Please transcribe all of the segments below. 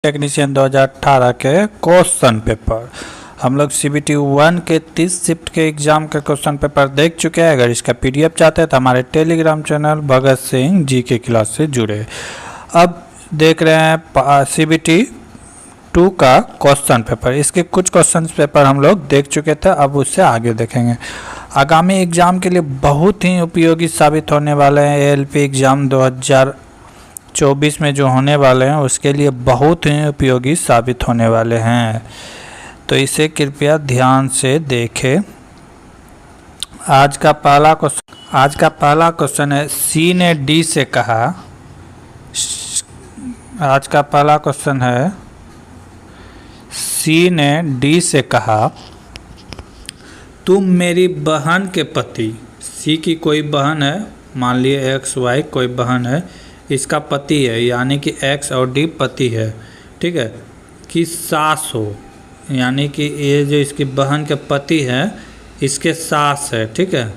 Technician 2018 के question paper हम लोग CBT 1 के 30 शिफ्ट के एग्ज़ाम के क्वेश्चन पेपर देख चुके हैं। अगर इसका PDF चाहते हैं तो हमारे टेलीग्राम चैनल भगत सिंह जी के क्लास से जुड़े। अब देख रहे हैं CBT 2 का क्वेश्चन पेपर। इसके कुछ क्वेश्चन पेपर हम लोग देख चुके थे, अब उससे आगे देखेंगे। आगामी एग्ज़ाम के लिए बहुत ही उपयोगी साबित होने वाले हैं। ALP एग्ज़ाम 2024 में जो होने वाले हैं उसके लिए बहुत ही उपयोगी साबित होने वाले हैं, तो इसे कृपया ध्यान से देखें। आज का पहला क्वेश्चन है, C ने D से कहा। आज का पहला क्वेश्चन है, C ने D से कहा, तुम मेरी बहन के पति। C की कोई बहन है, मान लिए XY कोई बहन है, इसका पति है, यानी कि X और D पति है, ठीक है, कि सास हो, यानी कि ये जो इसकी बहन के पति है इसके सास है, ठीक है।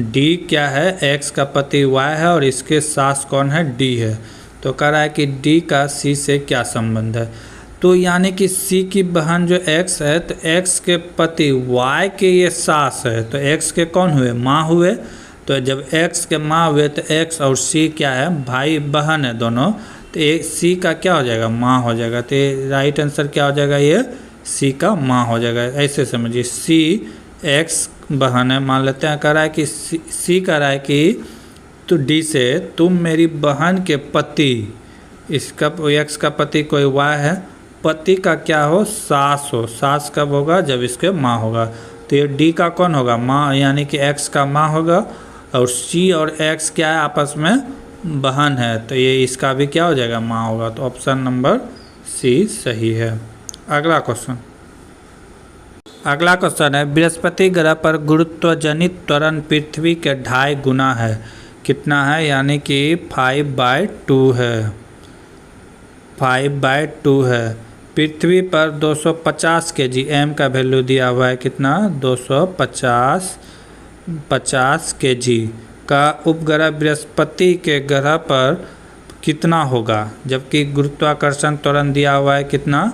D क्या है, X का पति Y है और इसके सास कौन है, D है। तो कह रहा है कि D का C से क्या संबंध है। तो यानी कि C की बहन जो X है, तो X के पति Y के ये सास है, तो X के कौन हुए, माँ हुए। तो जब X के माँ हुए तो X और C क्या है, भाई बहन है दोनों, तो एक C का क्या हो जाएगा, माँ हो जाएगा। तो राइट आंसर क्या हो जाएगा, ये C का माँ हो जाएगा। ऐसे समझिए, C X बहन है, मान लेते हैं। कह रहा है कि C कह रहा है कि तो D से, तुम मेरी बहन के पति, इसका X का पति कोई Y है, पति का क्या हो, सास हो। सास कब होगा, जब इसके माँ होगा। तो ये D का कौन होगा, माँ, यानी कि X का माँ होगा। और C और X क्या है, आपस में बहन है, तो ये इसका भी क्या हो जाएगा, माँ होगा। तो ऑप्शन नंबर C सही है। अगला क्वेश्चन है, बृहस्पति ग्रह पर गुरुत्वजनित त्वरण पृथ्वी के 2.5 गुना है। कितना है, यानी कि 5/2 है, 5/2 है। पृथ्वी पर 250 kg, m का वैल्यू दिया हुआ है, कितना, 250 kg का उपग्रह बृहस्पति के ग्रह पर कितना होगा, जबकि गुरुत्वाकर्षण त्वरण दिया हुआ है कितना,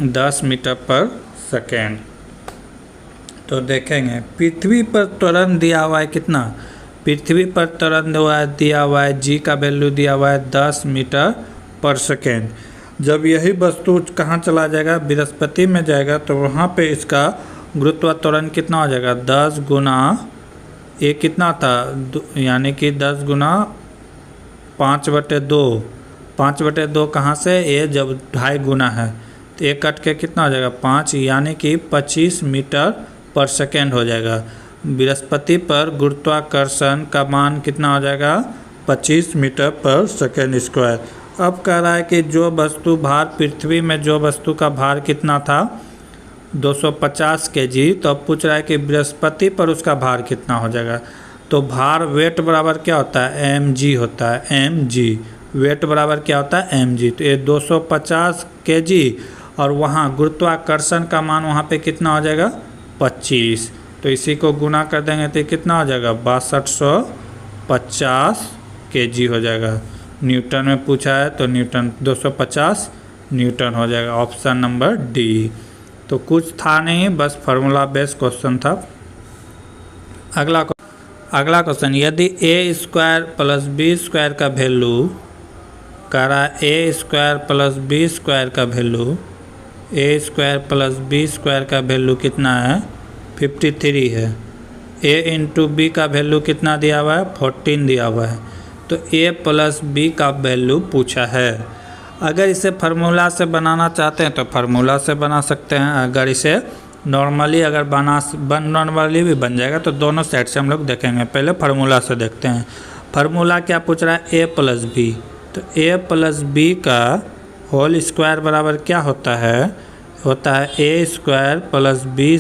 10 मीटर पर सेकेंड। तो देखेंगे पृथ्वी पर त्वरण दिया हुआ है कितना, पृथ्वी पर त्वरण दिया हुआ है g का वैल्यू दिया हुआ है 10 मीटर पर सेकेंड। जब यही वस्तु कहाँ चला जाएगा, बृहस्पति में जाएगा, तो वहाँ पे इसका गुरुत्वाकर्षण कितना हो जाएगा, 10 गुना, ये कितना था, यानी कि 10 गुना 5/2। 5/2 कहाँ से, ये जब 2.5 गुना है तो ये कट के कितना हो जाएगा, 5, यानी कि 25 मीटर पर सेकेंड हो जाएगा। बृहस्पति पर गुरुत्वाकर्षण का मान कितना हो जाएगा, 25 मीटर पर सेकेंड स्क्वायर। अब कह रहा है कि जो वस्तु भार, पृथ्वी में जो वस्तु का भार कितना था, 250 kg, तो अब पूछ रहा है कि बृहस्पति पर उसका भार कितना हो जाएगा। तो भार, वेट बराबर क्या होता है, mg होता है, mg, वेट बराबर क्या होता है, mg। तो ये 250 kg और वहाँ गुरुत्वाकर्षण का मान वहाँ पे कितना हो जाएगा, 25। तो इसी को गुना कर देंगे तो कितना हो जाएगा, 6250 kg हो जाएगा। न्यूटन में पूछा है तो न्यूटन, 250 न्यूटन हो जाएगा। Option number D। तो कुछ था नहीं, बस फार्मूला बेस्ड क्वेश्चन था। अगला क्वेश्चन, यदि a² + b² का वैल्यू, कह रहा है a² + b² का वैल्यू, a² + b² का वैल्यू कितना है, 53 है। a × b का वैल्यू कितना दिया हुआ है, 14 दिया हुआ है। तो a + b का वैल्यू पूछा है। अगर इसे फार्मूला से बनाना चाहते हैं तो फार्मूला से बना सकते हैं। अगर इसे नॉर्मली नॉर्मली भी बन जाएगा, तो दोनों साइड से हम लोग देखेंगे। पहले फार्मूला से देखते हैं। फार्मूला क्या पूछ रहा है, a + b। तो a + b का होल स्क्वायर बराबर क्या होता है, होता है a² + b²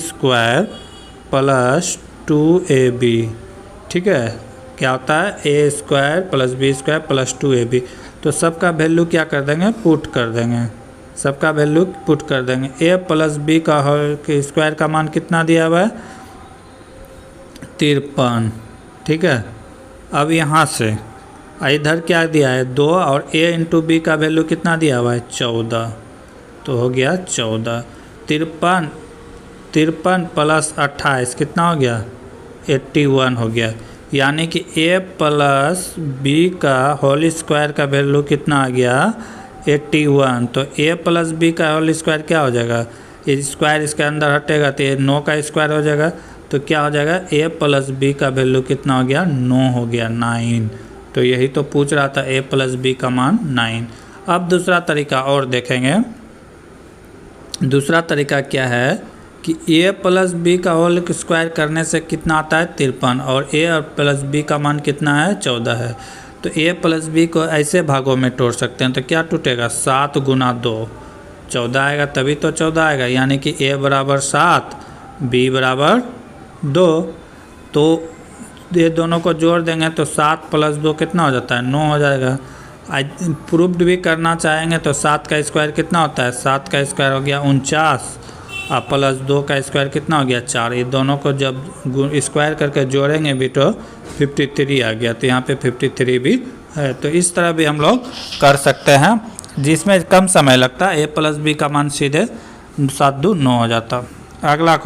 + 2ab, ठीक है। क्या होता है, a² + b² + 2ab। तो सबका वैल्यू क्या कर देंगे, पुट कर देंगे, सबका वैल्यू पुट कर देंगे। a + b का होल स्क्वायर का मान कितना दिया हुआ है, 53, ठीक है। अब यहाँ से इधर क्या दिया है 2 और a इंटू बी का वैल्यू कितना दिया हुआ है 14, तो हो गया 14। 53 प्लस 28 कितना हो गया 81 हो गया। यानी कि a प्लस बी का होल स्क्वायर का वैल्यू कितना आ गया 81। तो a प्लस बी का होल स्क्वायर क्या हो जाएगा, ये स्क्वायर इसके अंदर हटेगा तो ये 9 का स्क्वायर हो जाएगा। तो क्या हो जाएगा a प्लस बी का वैल्यू कितना हो गया 9 हो गया 9। तो यही तो पूछ रहा था a प्लस बी का मान 9। अब दूसरा तरीका और देखेंगे। दूसरा तरीका क्या है कि a प्लस बी का होल स्क्वायर करने से कितना आता है 53 और a और प्लस बी का मान कितना है 14 है। तो a प्लस बी को ऐसे भागों में तोड़ सकते हैं। तो क्या टूटेगा 7 गुना 2 14 आएगा, तभी तो 14 आएगा। यानी कि a बराबर 7 b बराबर 2। तो ये दोनों को जोड़ देंगे तो 7 प्लस 2 कितना हो जाता है 9 हो जाएगा। प्रूफ्ड भी करना चाहेंगे तो 7 का स्क्वायर कितना होता है 7 का स्क्वायर हो गया 49 और प्लस 2 का स्क्वायर कितना हो गया 4। ये दोनों को जब स्क्वायर करके जोड़ेंगे भी तो 53 आ गया। तो यहाँ पे 53 भी है। तो इस तरह भी हम लोग कर सकते हैं जिसमें कम समय लगता है। a प्लस बी का मान सीधे 7 2 9 हो जाता। अगला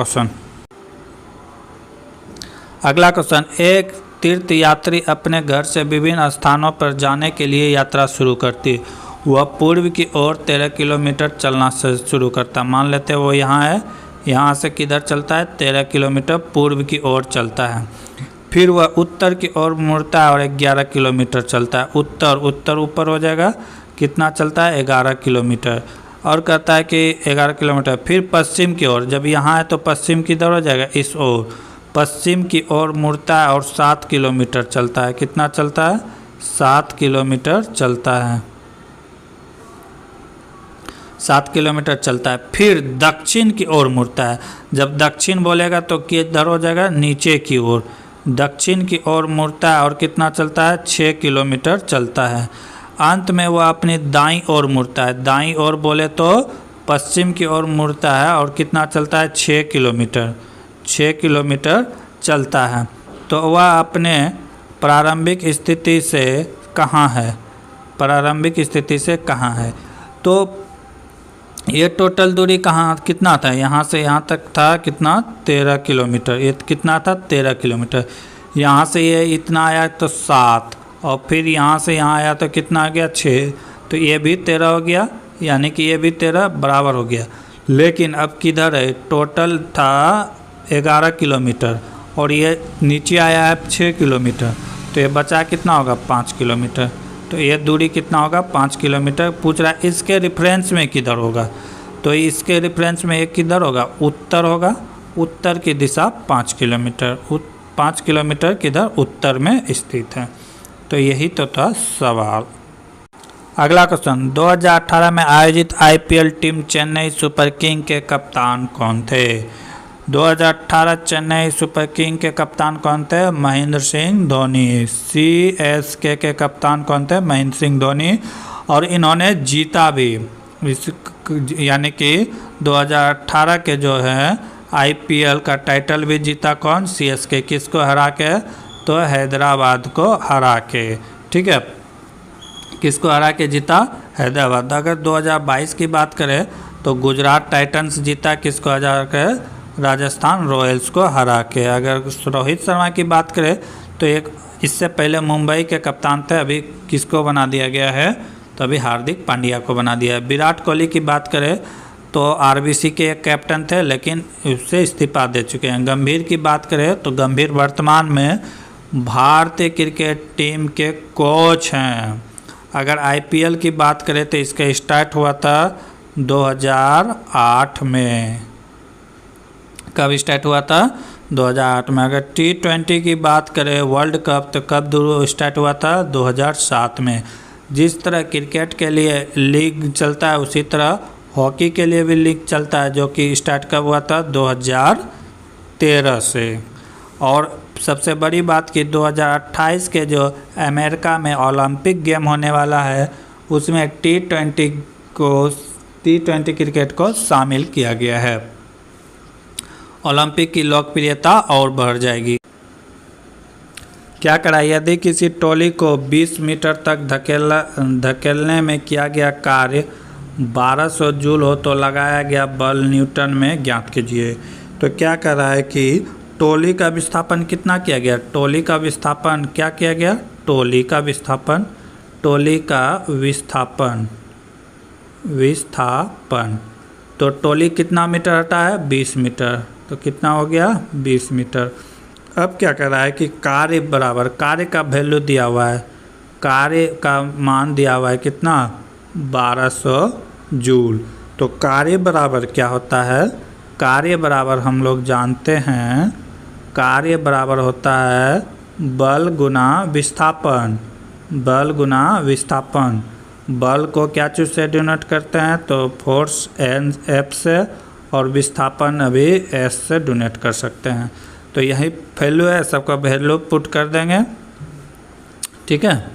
क्वेश्चन एक तीर्थ यात्री अपने घर से विभिन्न स्थानों पर जाने के लिए यात्रा शुरू करती। वह पूर्व की ओर 13 किलोमीटर चलना से शुरू करता। मान लेते हैं वो यहाँ है, यहाँ से किधर चलता है 13 किलोमीटर पूर्व की ओर चलता है। फिर वह उत्तर की ओर मुड़ता है और 11 किलोमीटर चलता है। उत्तर ऊपर हो जाएगा, कितना चलता है 11 किलोमीटर। और कहता है कि 11 किलोमीटर। फिर पश्चिम की ओर, जब यहाँ है तो पश्चिम किधर हो जाएगा इस ओर, पश्चिम की ओर मुड़ता है और 7 किलोमीटर चलता है। कितना चलता है 7 किलोमीटर चलता है, 7 किलोमीटर चलता है। फिर दक्षिण की ओर मुड़ता है। जब दक्षिण बोलेगा तो किधर हो जाएगा नीचे की ओर, दक्षिण की ओर मुड़ता है और कितना चलता है 6 किलोमीटर चलता है। अंत में वह अपनी दाईं ओर मुड़ता है। दाईं ओर बोले तो पश्चिम की ओर मुड़ता है और कितना चलता है 6 किलोमीटर, 6 किलोमीटर चलता है। तो वह अपने प्रारंभिक स्थिति से कहाँ है, प्रारंभिक स्थिति से कहाँ है। तो ये टोटल दूरी कहाँ कितना था, यहाँ से यहाँ तक था कितना 13 किलोमीटर। ये कितना था 13 किलोमीटर। यहाँ से ये इतना आया तो 7 और फिर यहाँ से यहाँ आया तो कितना आ गया 6। तो ये भी 13 हो गया, यानी कि ये भी 13 बराबर हो गया। लेकिन अब किधर है, टोटल था 11 किलोमीटर और ये नीचे आया है 6 किलोमीटर। तो ये बचा कितना होगा 5 किलोमीटर। तो ये दूरी कितना होगा 5 किलोमीटर। पूछ रहा है इसके रेफरेंस में किधर होगा, तो इसके रेफरेंस में एक किधर होगा उत्तर होगा, उत्तर की दिशा 5 किलोमीटर, 5 किलोमीटर किधर उत्तर में स्थित है। तो यही तो था सवाल। अगला क्वेश्चन 2018 में आयोजित IPL team Chennai super king के कप्तान कौन थे। 2018 चेन्नई सुपर किंग के कप्तान कौन थे, महेंद्र सिंह धोनी। सीएसके के कप्तान कौन थे, महेंद्र सिंह धोनी। और इन्होंने जीता भी, यानी कि 2018 के जो है आईपीएल का टाइटल भी जीता कौन, सीएसके। किसको हरा के, तो हैदराबाद को हरा के। ठीक है, किसको हरा के जीता, हैदराबाद। अगर 2022 की बात करें तो गुजरात टाइटंस जीता किसको हरा के, राजस्थान रॉयल्स को हरा के। अगर रोहित शर्मा की बात करें तो एक इससे पहले मुंबई के कप्तान थे, अभी किसको बना दिया गया है, तो अभी हार्दिक पांड्या को बना दिया है। विराट कोहली की बात करें तो आरबीसी के एक कैप्टन थे लेकिन उससे इस्तीफा दे चुके हैं। गंभीर की बात करें तो गंभीर वर्तमान में भारतीय क्रिकेट टीम के कोच हैं। अगर आईपीएल की बात करें तो इसका स्टार्ट हुआ था 2008 में। कब स्टार्ट हुआ था, 2008 में। अगर T20 की बात करें वर्ल्ड कप तो कब स्टार्ट हुआ था, 2007 में। जिस तरह क्रिकेट के लिए लीग चलता है उसी तरह हॉकी के लिए भी लीग चलता है, जो कि स्टार्ट कब हुआ था, 2013 से। और सबसे बड़ी बात कि 2028 के जो अमेरिका में ओलंपिक गेम होने वाला है उसमें T20 क्रिकेट को शामिल किया गया है। ओलंपिक की लोकप्रियता और बढ़ जाएगी। क्या करा, यदि किसी ट्रॉली को 20 मीटर तक धकेलने में किया गया कार्य 1200 जूल हो तो लगाया गया बल न्यूटन में ज्ञात कीजिए। तो क्या कर रहा है कि ट्रॉली का विस्थापन कितना किया गया, ट्रॉली का विस्थापन क्या किया गया, ट्रॉली का विस्थापन तो ट्रॉली कितना मीटर हटा है, 20 मीटर, तो कितना हो गया 20 मीटर। अब क्या कर रहा है कि कार्य बराबर, कार्य का वैल्यू दिया हुआ है, कार्य का मान दिया हुआ है कितना 1200 जूल। तो कार्य बराबर क्या होता है, कार्य बराबर हम लोग जानते हैं, कार्य बराबर होता है बल गुना विस्थापन, बल गुना विस्थापन। बल को क्या चीज़ से डिनोट करते हैं, तो फोर्स एन एफ से और विस्थापन अभी एस से डिनोट कर सकते हैं। तो यही वैल्यू है, सबका वैल्यू पुट कर देंगे, ठीक है,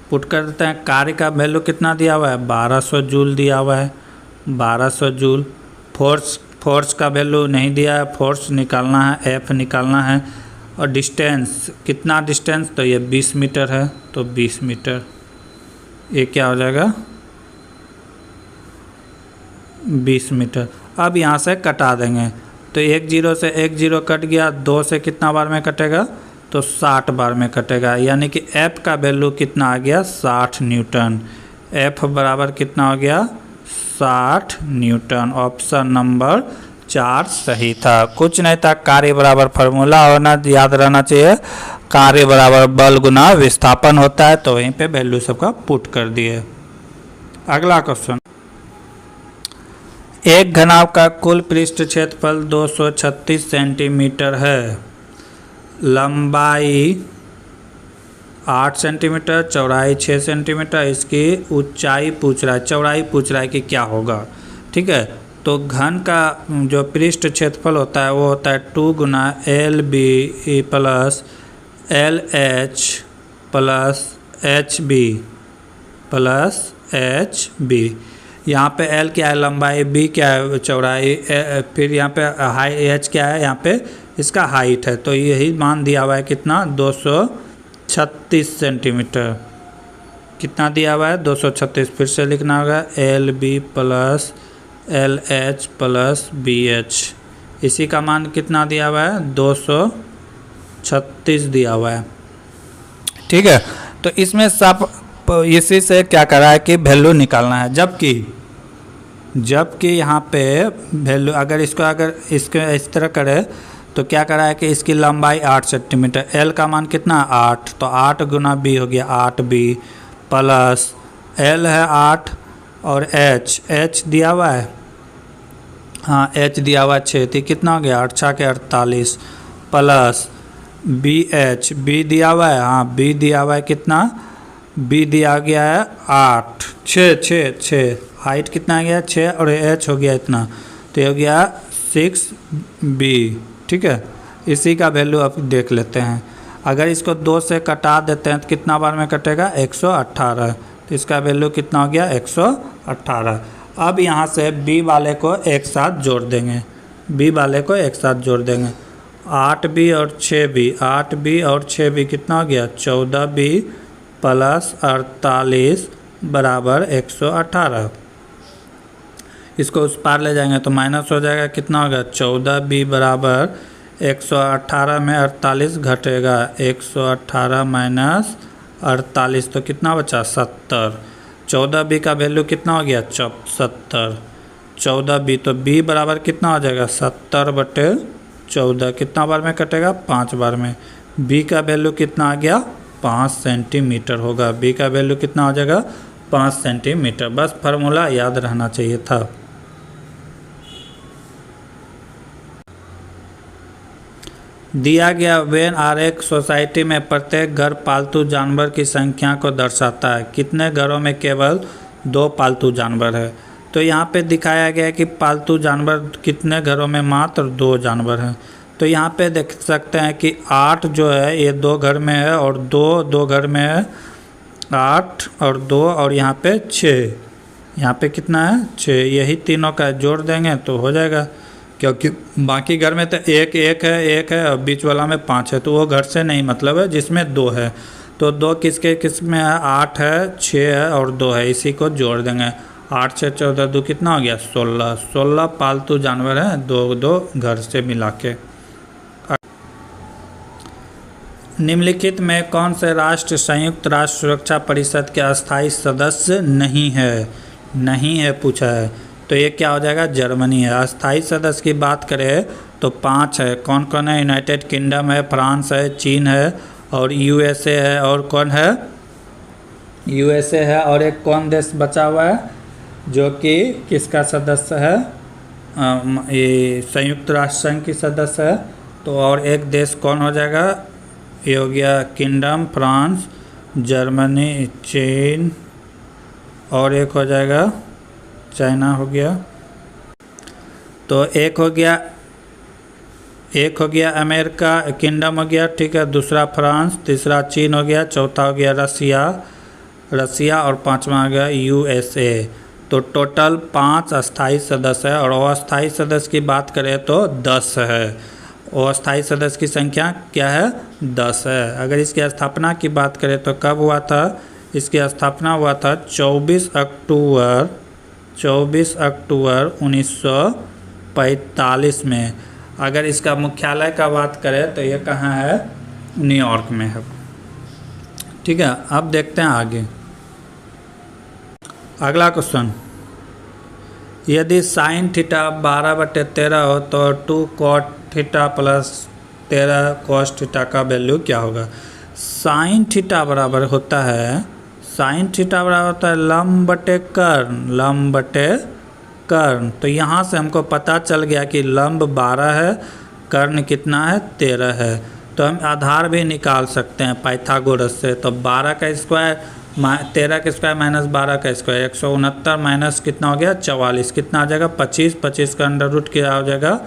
पुट कर देते हैं। कार्य का वैल्यू कितना दिया हुआ है, 1200 जूल दिया हुआ है, 1200 जूल। फोर्स का वैल्यू नहीं दिया है, फोर्स निकालना है, एफ निकालना है। और डिस्टेंस कितना, डिस्टेंस तो ये 20 मीटर है, तो 20 मीटर ये क्या हो जाएगा 20 मीटर। अब यहाँ से कटा देंगे, तो 1 0 से 1 0 कट गया, 2 से कितना बार में कटेगा, तो 60 बार में कटेगा। यानी कि एफ का वैल्यू कितना आ गया 60 न्यूटन, एफ बराबर कितना हो गया 60 न्यूटन। ऑप्शन नंबर 4 सही था, कुछ नहीं था, कार्य बराबर फार्मूला होना याद रहना चाहिए, कार्य बराबर बल गुना विस्थापन होता है। तो वहीं पे वैल्यू सबका पुट कर दिए। अगला क्वेश्चन, एक घनाभ का कुल पृष्ठ क्षेत्रफल 236 सेंटीमीटर है, लंबाई 8 सेंटीमीटर, चौड़ाई 6 सेंटीमीटर, इसकी ऊंचाई पूछ रहा है, चौड़ाई पूछ रहा है कि क्या होगा, ठीक है। तो घन का जो पृष्ठ क्षेत्रफल होता है वो होता है 2 गुना L B plus L H plus H B plus H B. यहाँ पे एल क्या है लंबाई, बी क्या है चौड़ाई, फिर यहाँ पे हाई एच क्या है, यहाँ पे इसका हाइट है। तो यही मान दिया हुआ है कितना 236 सेंटीमीटर, कितना दिया हुआ है 236। फिर से लिखना होगा L B plus L H plus B H, इसी का मान कितना दिया हुआ है 236 दिया हुआ है, ठीक है। तो इसमें सब इसी से क्या कर रहा है कि वैल्यू निकालना है, जबकि यहाँ पे वैल्यू अगर इसको इस तरह करे तो क्या कर रहा है कि इसकी लंबाई 8 सेंटीमीटर, एल का मान कितना 8, तो 8 गुना बी हो गया 8 बी प्लस एल है 8 और एच दिया हुआ है, हाँ एच दिया हुआ है 6, तो कितना हो गया 8 6 के 48 प्लस बी एच, बी दिया हुआ है, हाँ बी दिया हुआ है कितना, बी दिया गया है 8 6 हाइट कितना आ गया 6 और एच हो गया इतना, तो ये हो गया 6 बी, ठीक है। इसी का वैल्यू अब देख लेते हैं, अगर इसको 2 से कटा देते हैं तो कितना बार में कटेगा 118, तो इसका वैल्यू कितना हो गया 118। अब यहाँ से बी वाले को एक साथ जोड़ देंगे, बी वाले को एक साथ जोड़ देंगे, 8b और 6b, 8b और 6b कितना हो गया 14b प्लस 48 बराबर 118। इसको उस पार ले जाएंगे तो माइनस हो जाएगा, कितना होगा 14b बराबर 118 में 48 घटेगा, 118 माइनस 48 तो कितना बचा 70। 14b का वैल्यू कितना हो गया 70, 14b तो b बराबर कितना हो जाएगा 70/14, कितना बार में कटेगा 5 बार में। b का वैल्यू कितना आ गया 5 सेंटीमीटर होगा, b का वैल्यू कितना हो जाएगा 5 सेंटीमीटर। बस फार्मूला याद रहना चाहिए था। दिया गया वेन आरेख सोसाइटी में प्रत्येक घर पालतू जानवर की संख्या को दर्शाता है, कितने घरों में केवल 2 पालतू जानवर है। तो यहाँ पे दिखाया गया है कि पालतू जानवर कितने घरों में मात्र 2 जानवर हैं। तो यहाँ पे देख सकते हैं कि 8 जो है ये 2 घर में है और 2 घर में है, 8 और 2 और यहाँ पे 6, यहाँ पे कितना है 6, यही तीनों का जोड़ देंगे तो हो जाएगा क्योंकि बाकी घर में तो एक एक है और बीच वाला में 5 है, तो वो घर से नहीं मतलब है जिसमें 2 है। तो 2 किसके किस में है, 8 है, 6 है और 2 है, इसी को जोड़ देंगे। 8 से 14 2 कितना हो गया 16। 16 पालतू जानवर हैं, 2 घर से मिला के। निम्नलिखित में कौन से राष्ट्र संयुक्त राष्ट्र सुरक्षा परिषद के अस्थायी सदस्य नहीं है पूछा है, तो ये क्या हो जाएगा, जर्मनी है। अस्थायी सदस्य की बात करें तो 5 है, कौन कौन है, यूनाइटेड किंगडम है, फ्रांस है, चीन है और यूएसए है। और कौन है, यूएसए है। और एक कौन देश बचा हुआ है जो कि किसका सदस्य है, ये संयुक्त राष्ट्र संघ की सदस्य है। तो और एक देश कौन हो जाएगा, ये हो गया किंगडम, फ्रांस, जर्मनी, चीन और एक हो जाएगा चाइना हो गया। तो एक हो गया अमेरिका किंगडम हो गया, ठीक है, दूसरा फ्रांस, तीसरा चीन हो गया, चौथा हो गया रसिया और पांचवा हो गया यूएसए। तो टोटल 5 अस्थायी सदस्य है। और अस्थायी सदस्य की बात करें तो 10 है। और अस्थायी सदस्य की संख्या क्या है, 10 है। अगर इसकी स्थापना की बात करें तो कब हुआ था, इसकी स्थापना हुआ था 24 अक्टूबर 1945 में। अगर इसका मुख्यालय का बात करें तो ये कहाँ है, न्यूयॉर्क में है। ठीक है, अब देखते हैं आगे अगला क्वेश्चन। यदि साइन थीटा 12/13 हो तो 2 cot theta plus 13 cos theta का वैल्यू क्या होगा। साइन थीटा बराबर होता है लंब बटे कर्ण। तो यहाँ से हमको पता चल गया कि लंब 12 है, कर्ण कितना है 13 है। तो हम आधार भी निकाल सकते हैं पाइथागोरस से। तो 12 का स्क्वायर 13 का स्क्वायर माइनस 12 का स्क्वायर 169 माइनस कितना हो गया 44, कितना आ जाएगा 25। 25 का अंडर रूट क्या हो जाएगा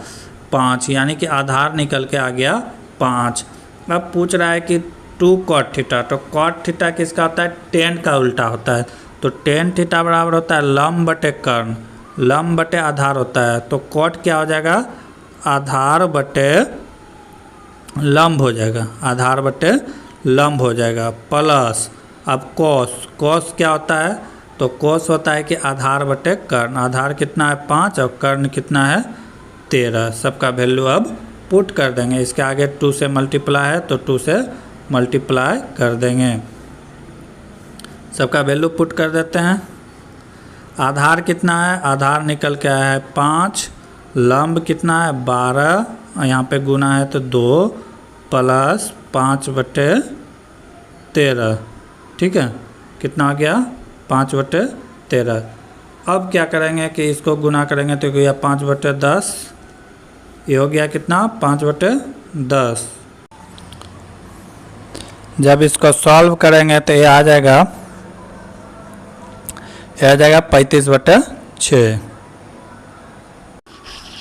5, यानी कि आधार निकल के आ गया 5। अब पूछ रहा है कि 2 कॉट थीटा, तो कॉट थीटा किसका होता है, टेन का उल्टा होता है। तो टेन थीटा बराबर होता है लंब बटे कर्ण, लंब बटे आधार होता है। तो कॉट क्या हो जाएगा, आधार बटे लंब हो जाएगा, आधार बटे लंब हो जाएगा प्लस। अब कॉस क्या होता है, तो कॉस होता है कि आधार बटे कर्ण। आधार कितना है 5 और कर्ण कितना है 13। सबका वैल्यू अब पुट कर देंगे। इसके आगे 2 से मल्टीप्लाई है तो 2 से मल्टीप्लाई कर देंगे। सबका वैल्यू पुट कर देते हैं। आधार कितना है, आधार निकल के आया है 5, लंब कितना है 12, यहाँ पे गुना है तो 2 प्लस 5/13। ठीक है, कितना आ गया 5/13। अब क्या करेंगे कि इसको गुना करेंगे तो गया 5/10, ये हो गया कितना 5/10। जब इसको सॉल्व करेंगे तो ये आ जाएगा 35/6।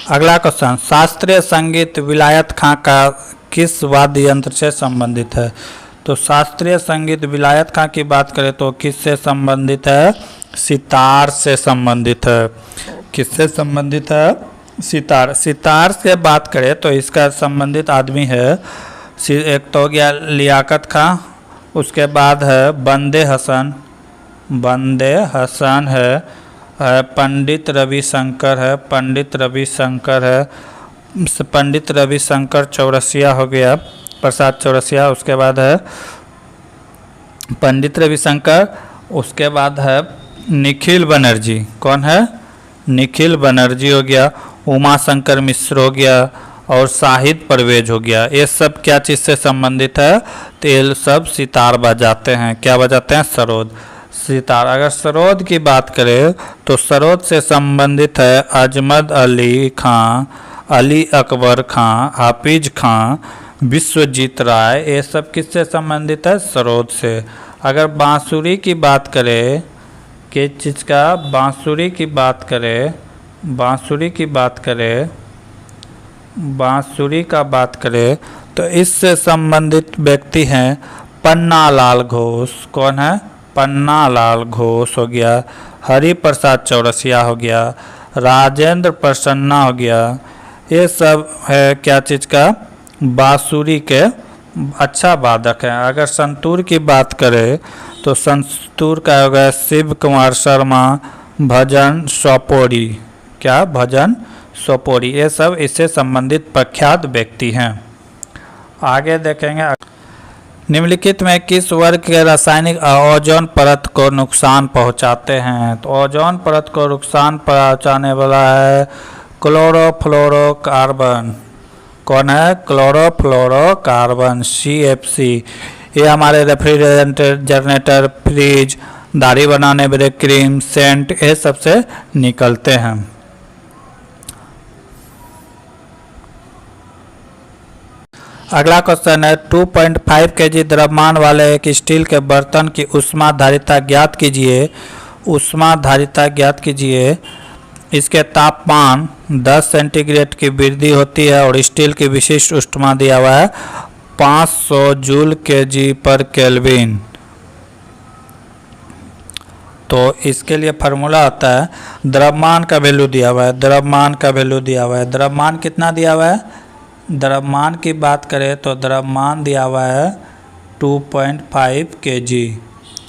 अगला क्वेश्चन, शास्त्रीय संगीत विलायत खां का किस वाद्य यंत्र से संबंधित है। तो शास्त्रीय संगीत विलायत खां की बात करें तो किससे संबंधित है, सितार से संबंधित है। किससे संबंधित है, सितार। सितार से बात करें तो इसका संबंधित आदमी है, एक तो हो गया लियाकत खां, उसके बाद है बंदे हसन है, पंडित रविशंकर है, पंडित रविशंकर चौरसिया हो गया, प्रसाद चौरसिया। उसके बाद है पंडित रविशंकर, उसके बाद है निखिल बनर्जी। कौन है, निखिल बनर्जी हो गया, उमा शंकर मिश्र हो गया और शाहिद परवेज हो गया। ये सब क्या चीज़ से संबंधित है, तो ये सब सितार बजाते हैं। क्या बजाते हैं, सरोद, सितार। अगर सरोद की बात करें तो सरोद से संबंधित है अजमत अली खां, अली अकबर खां, हाफिज खां, विश्वजीत राय। ये सब किससे संबंधित है, सरोद से। अगर बांसुरी की बात करें, किस चीज़ का, बांसुरी की बात करें तो इससे संबंधित व्यक्ति हैं पन्नालाल घोष। कौन है, पन्नालाल घोष हो गया, हरि प्रसाद चौरसिया हो गया, राजेंद्र प्रसन्ना हो गया, ये सब है क्या चीज़ का, बांसुरी के अच्छा वादक है। अगर संतूर की बात करें तो संतूर का हो गया शिव कुमार शर्मा, भजन सोपोरी, क्या भजन सोपोरी, ये सब इससे संबंधित प्रख्यात व्यक्ति हैं। आगे देखेंगे निम्नलिखित में किस वर्ग के रासायनिक ओजोन परत को नुकसान पहुंचाते हैं। तो ओजोन परत को नुकसान पहुंचाने वाला है क्लोरोफ्लोरोकार्बन। कौन है, क्लोरोफ्लोरोकार्बन CFC। ये हमारे रेफ्रिजरेटर, जनरेटर, फ्रिज, दाढ़ी बनाने वाले क्रीम, सेंट, ये सबसे निकलते हैं। अगला क्वेश्चन है 2.5 kg द्रव्यमान वाले एक स्टील के बर्तन की ऊष्मा धारिता ज्ञात कीजिए। ऊष्मा धारिता ज्ञात कीजिए। इसके तापमान 10 सेंटीग्रेड की वृद्धि होती है और स्टील की विशिष्ट ऊष्मा दिया हुआ है 500 जूल kg/केल्विन। तो इसके लिए फार्मूला आता है, द्रव्यमान का वैल्यू दिया हुआ है, द्रव्यमान का वैल्यू दिया हुआ है। द्रव्यमान कितना दिया हुआ है, द्रव्यमान की बात करें तो द्रव्यमान दिया हुआ है 2.5 kg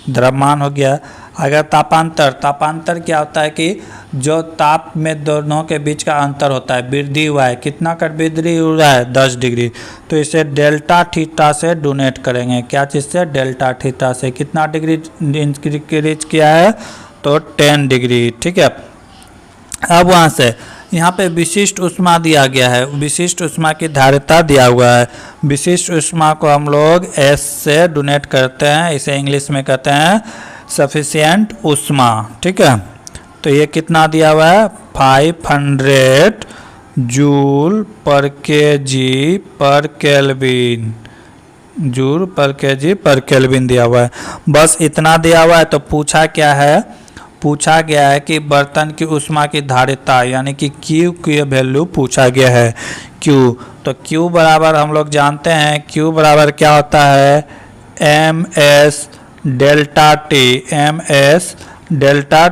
द्रव्यमान हो गया। अगर तापांतर, तापांतर क्या होता है कि जो ताप में दोनों के बीच का अंतर होता है, वृद्धि हुआ है, कितना का वृद्धि हुआ है 10 डिग्री, तो इसे डेल्टा थीटा से डोनेट करेंगे। क्या चीज़ से, डेल्टा थीटा से। कितना डिग्री इंक्रीज किया है, तो 10 डिग्री, ठीक है। अब वहाँ से यहाँ पे विशिष्ट ऊष्मा दिया गया है, विशिष्ट ऊष्मा की धारिता दिया हुआ है। विशिष्ट ऊष्मा को हम लोग S से डोनेट करते हैं, इसे इंग्लिश में कहते हैं सफिशिएंट ऊष्मा, ठीक है। तो ये कितना दिया हुआ है 500 जूल पर केल्विन, जूल पर केजी पर केल्विन दिया हुआ है। बस इतना दिया हुआ है। तो पूछा क्या है, पूछा गया है कि बर्तन की ऊष्मा की धारिता यानी कि Q की वैल्यू पूछा गया है, Q। तो Q बराबर हम लोग जानते हैं, Q बराबर क्या होता है, MS delta T, MS delta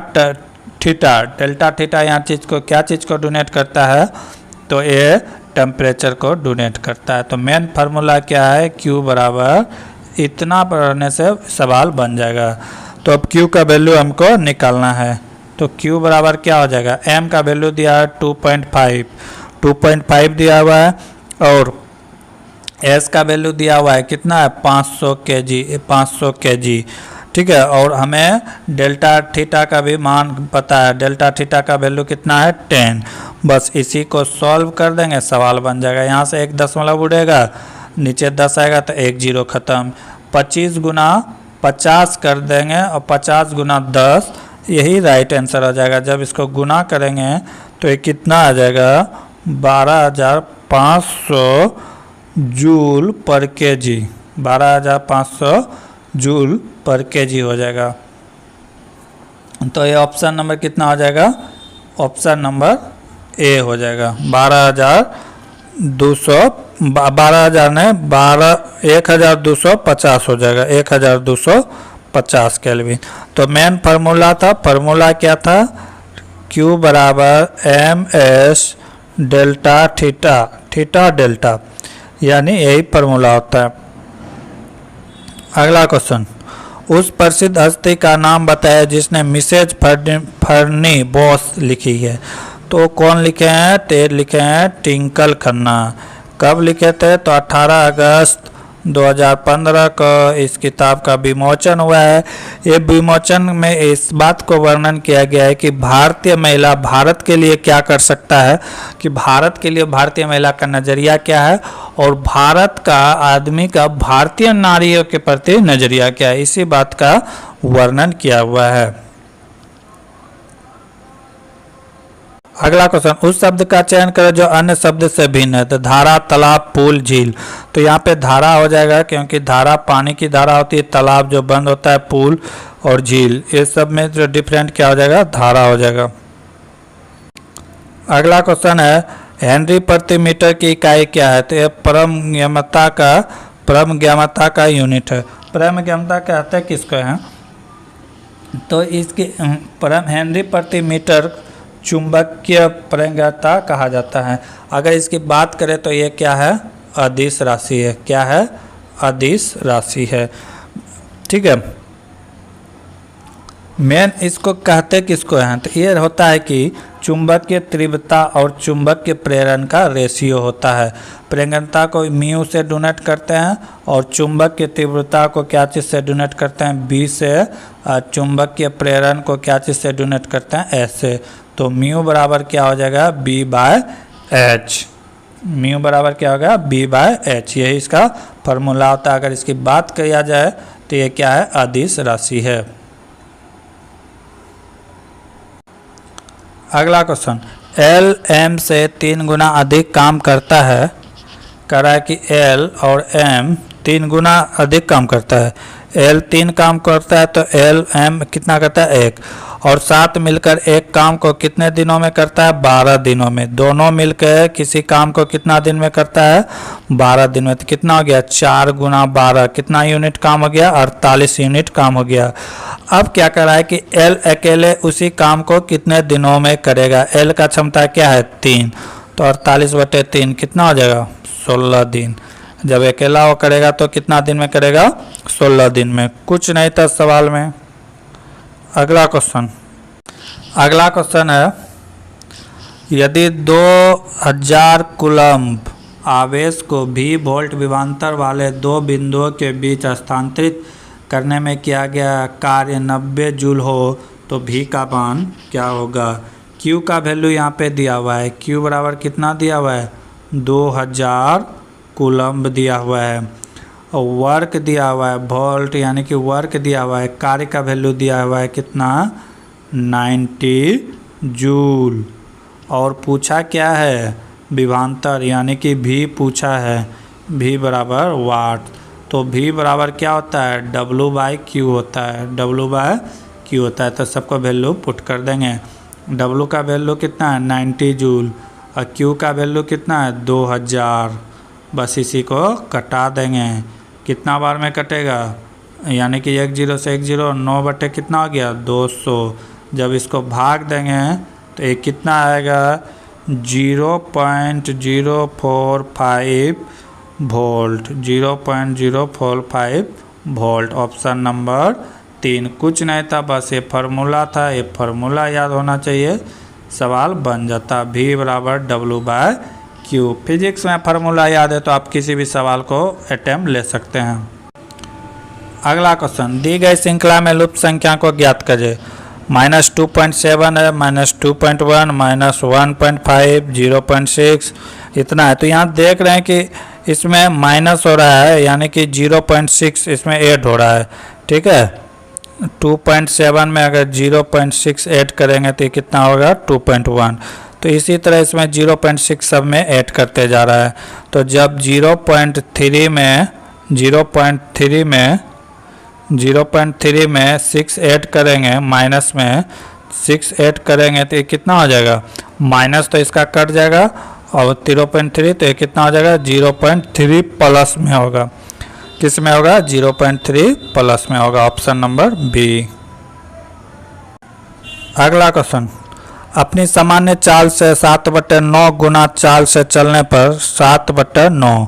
theta. Delta theta यहाँ चीज़ को, क्या चीज़ को डोनेट करता है, तो ये टेम्परेचर को डोनेट करता है। तो मेन फार्मूला क्या है, Q बराबर इतना पढ़ने से सवाल बन जाएगा। तो अब Q का वैल्यू हमको निकालना है। तो Q बराबर क्या हो जाएगा, M का वैल्यू दिया है 2.5 दिया हुआ है और S का वैल्यू दिया हुआ है कितना है 500 kg, ठीक है। और हमें डेल्टा थीटा का भी मान पता है, डेल्टा थीटा का वैल्यू कितना है 10। बस इसी को सॉल्व कर देंगे, सवाल बन जाएगा। यहाँ से एक दशमलव उड़ेगा, नीचे 10 आएगा तो 1 0 खत्म। 25 गुना 50 कर देंगे और 50 गुना 10, यही राइट आंसर हो जाएगा। जब इसको गुना करेंगे तो ये कितना आ जाएगा 12,500 जूल पर केजी, 12,500 जूल पर केजी हो जाएगा। तो ये ऑप्शन नंबर कितना हो जाएगा, ऑप्शन नंबर ए हो जाएगा। 12,250 हो जाएगा, 1250 केल्विन। तो मेन फार्मूला था, फार्मूला क्या था, Q बराबर MS delta theta, theta delta, यानी यही फार्मूला होता है। अगला क्वेश्चन, उस प्रसिद्ध हस्ती का नाम बताया जिसने मिसेज फर्नी बॉस लिखी है। तो कौन लिखे हैं, तो लिखे हैं टिंकल खन्ना। कब लिखे थे, तो 18 अगस्त 2015 को इस किताब का विमोचन हुआ है। ये विमोचन में इस बात को वर्णन किया गया है कि भारतीय महिला भारत के लिए क्या कर सकता है, कि भारत के लिए भारतीय महिला का नज़रिया क्या है और भारत का आदमी का भारतीय नारियों के प्रति नज़रिया क्या है, इसी बात का वर्णन किया हुआ है। अगला क्वेश्चन, उस शब्द का चयन करें जो अन्य शब्द से भिन्न है। तो धारा, तालाब, पुल, झील। तो यहाँ पे धारा हो जाएगा क्योंकि धारा पानी की धारा होती है, तालाब जो बंद होता है, पुल और झील, ये सब में जो डिफरेंट क्या हो जाएगा, धारा हो जाएगा। अगला क्वेश्चन है, हेनरी प्रति मीटर की इकाई क्या है। तो ये परमज्ञामता का यूनिट है। परमज्ञामता कहते हैं किसको है, तो इसके हेनरी प्रति मीटर चुंबकीय प्रंगता कहा जाता है। अगर इसकी बात करें तो ये क्या है, अदिश राशि है। क्या है, अदिश राशि है। ठीक है, मेन इसको कहते किसको हैं, तो ये होता है कि चुंबकीय तीव्रता और चुंबकीय प्रेरण का रेशियो होता है। प्रेरणता को म्यू से डोनेट करते हैं और चुंबकीय तीव्रता को क्या चीज़ से डोनेट करते हैं, बी से। चुंबकीय प्रेरण को क्या चीज़ से डोनेट करते हैं, एस से। तो म्यू बराबर क्या हो जाएगा, बी बाय एच। म्यू बराबर क्या होगा, बी बाय एच। यही इसका फॉर्मूला होता है। अगर इसकी बात किया जाए तो ये क्या है, अदिश राशि है। अगला क्वेश्चन, एल एम से 3 गुना अधिक काम करता है। कह रहा है कि एल और एम 3 गुना अधिक काम करता है। एल 3 काम करता है तो एल एम कितना करता है, 1। और साथ मिलकर एक काम को कितने दिनों में करता है, 12 दिनों में। दोनों मिलकर किसी काम को कितना दिन में करता है, 12 दिन में। तो कितना हो गया, 4 गुना 12, कितना यूनिट काम हो गया, 48 यूनिट काम हो गया। अब क्या कर रहा है कि एल अकेले उसी काम को कितने दिनों में करेगा। एल का क्षमता क्या है, 3। तो 48/3 कितना हो जाएगा, 16 दिन। जब अकेला वो करेगा तो कितना दिन में करेगा, 16 दिन में। कुछ नहीं था सवाल में। अगला क्वेश्चन है, यदि 2000 कूलम्ब आवेश को भी वोल्ट विभवांतर वाले 2 बिंदुओं के बीच स्थानांतरित करने में किया गया कार्य 90 जूल हो तो भी का मान क्या होगा। Q का वैल्यू यहाँ पे दिया हुआ है। Q बराबर कितना दिया हुआ है, 2000 कूलम्ब दिया हुआ है। और वर्क दिया हुआ है, वोल्ट यानी कि वर्क दिया हुआ है। कार्य का वैल्यू दिया हुआ है कितना, 90 जूल। और पूछा क्या है, विभवांतर यानी कि भी पूछा है, भी बराबर वाट। तो भी बराबर क्या होता है, W/Q होता है। W/Q होता है। तो सबको वैल्यू पुट कर देंगे। W का वैल्यू कितना है, 90 जूल। और Q का वैल्यू कितना है, 2000। बस इसी को कटा देंगे। कितना बार में कटेगा, यानी कि 1 0 से 1 0, 9 बटे कितना हो गया, 200। जब इसको भाग देंगे तो ये कितना आएगा, 0.045 वोल्ट। 0.045 वोल्ट। Option number 3। कुछ नहीं था, बस ये फार्मूला था। ये फार्मूला याद होना चाहिए, सवाल बन जाता। V बराबर W/Q। फिजिक्स में फार्मूला याद है तो आप किसी भी सवाल को अटेम्प्ट ले सकते हैं। अगला क्वेश्चन, दी गई श्रृंखला में लुप्त संख्या को ज्ञात करें। -2.7 है, -2.1, -1.5, 0.6 इतना है। तो यहाँ देख रहे हैं कि इसमें माइनस हो रहा है, यानी कि 0.6 इसमें ऐड हो रहा है। ठीक है, 2.7 में अगर 0.6 ऐड करेंगे तो ये कितना होगा, 2.1। तो इसी तरह इसमें 0.6 सब में ऐड करते जा रहा है। तो जब 0.3 में 6 ऐड करेंगे, माइनस में 6 ऐड करेंगे तो ये कितना हो जाएगा, माइनस तो इसका कट जाएगा। और 0.3 तो ये कितना हो जाएगा, 0.3 प्लस में होगा। किस में होगा, 0.3 प्लस में होगा। Option number B. अगला क्वेश्चन, अपनी सामान्य चाल से 7/9 गुना चाल से चलने पर 7/9।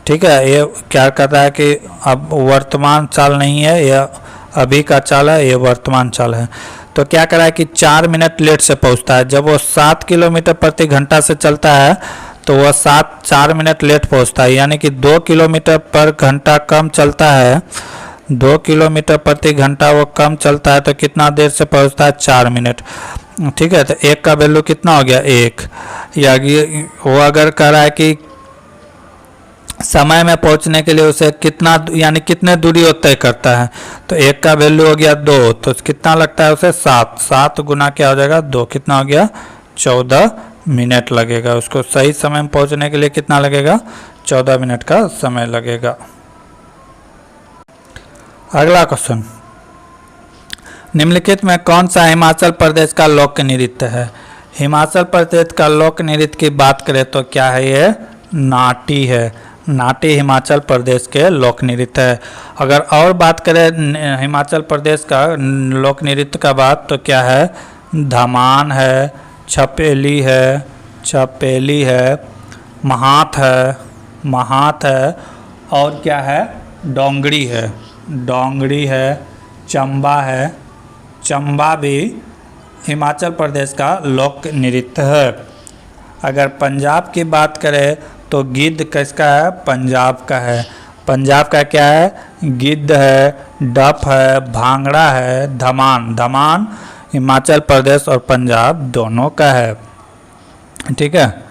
ठीक है, ये क्या कर रहा है कि अब वर्तमान चाल नहीं है, यह अभी का चाल है, ये वर्तमान चाल है। तो क्या कर रहा है कि 4 मिनट लेट से पहुंचता है। जब वो 7 किलोमीटर प्रति घंटा से चलता है तो वह 4 मिनट लेट पहुंचता है, यानी कि 2 किलोमीटर पर घंटा कम चलता है। 2 किलोमीटर प्रति घंटा वो कम चलता है तो कितना देर से पहुंचता है, 4 मिनट। ठीक है, तो 1 का वैल्यू कितना हो गया, 1। या वो अगर कह रहा है कि समय में पहुंचने के लिए उसे कितना, यानी कितने दूरी वो तय करता है, तो 1 का वैल्यू हो गया 2। तो कितना लगता है उसे, 7 गुना क्या हो जाएगा, 2। कितना हो गया, 14 मिनट लगेगा। उसको सही समय में पहुंचने के लिए कितना लगेगा, 14 मिनट का समय लगेगा। अगला क्वेश्चन, निम्नलिखित में कौन सा हिमाचल प्रदेश का लोक नृत्य है। हिमाचल प्रदेश का लोक नृत्य की बात करें तो क्या है, ये नाटी है। नाटी हिमाचल प्रदेश के लोक नृत्य है। अगर और बात करें हिमाचल प्रदेश का लोक नृत्य का बात तो क्या है, धमान है, छपेली है, छपेली है, महात है, और क्या है, डोंगरी है, डोंगरी है, चंबा है, चंबा भी हिमाचल प्रदेश का लोक नृत्य है। अगर पंजाब की बात करें तो गिद्ध किसका है, पंजाब का है। पंजाब का क्या है, गिद्ध है, डफ है, भांगड़ा है, धमान, धमान हिमाचल प्रदेश और पंजाब दोनों का है। ठीक है।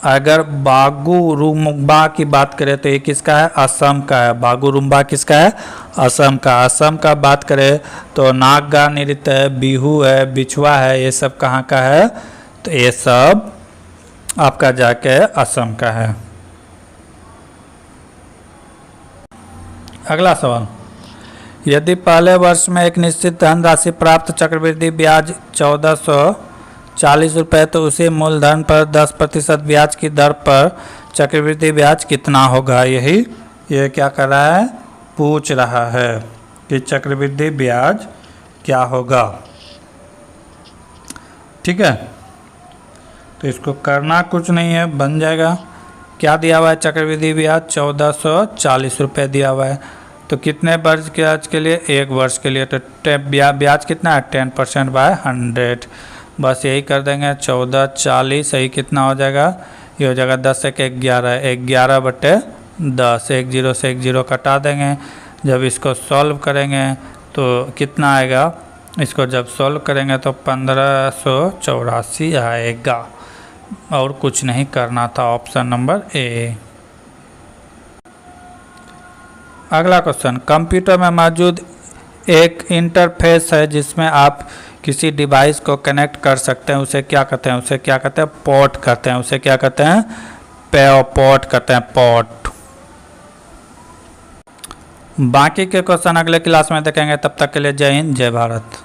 अगर बागुरुम्बा की बात करें तो ये किसका है, असम का है। बागुरुम्बा किसका है, असम का। असम का बात करें तो नागा नृत्य है, बिहू है, बिछुआ है, ये सब कहाँ का है, तो ये सब आपका जाके असम का है। अगला सवाल, यदि पहले वर्ष में एक निश्चित धनराशि प्राप्त चक्रवृद्धि ब्याज 1440 रुपये तो उसी मूलधन पर 10% ब्याज की दर पर चक्रवृद्धि ब्याज कितना होगा। यही ये क्या कर रहा है, पूछ रहा है कि चक्रवृद्धि ब्याज क्या होगा। ठीक है, तो इसको करना कुछ नहीं है, बन जाएगा। क्या दिया हुआ है, चक्रवृद्धि ब्याज 1440 रुपये दिया हुआ है। तो कितने वर्ष के ब्याज के लिए, एक वर्ष के लिए, तो ब्याज कितना है, 10% बाय 100। बस यही कर देंगे, 1440 यही कितना हो जाएगा, ये हो जाएगा 10 एक 11, 11 बटे 10, 1 0 से 1 0 कटा देंगे। जब इसको सॉल्व करेंगे तो कितना आएगा, इसको जब सॉल्व करेंगे तो 1584 आएगा, और कुछ नहीं करना था, ऑप्शन नंबर ए। अगला क्वेश्चन, कंप्यूटर में मौजूद एक इंटरफेस है जिसमें आप किसी डिवाइस को कनेक्ट कर सकते हैं, उसे क्या कहते हैं, उसे क्या कहते हैं, पोर्ट कहते हैं, उसे क्या कहते हैं, पोर्ट कहते हैं, पोर्ट। बाकी के क्वेश्चन अगले क्लास में देखेंगे, तब तक के लिए जय हिंद, जय भारत।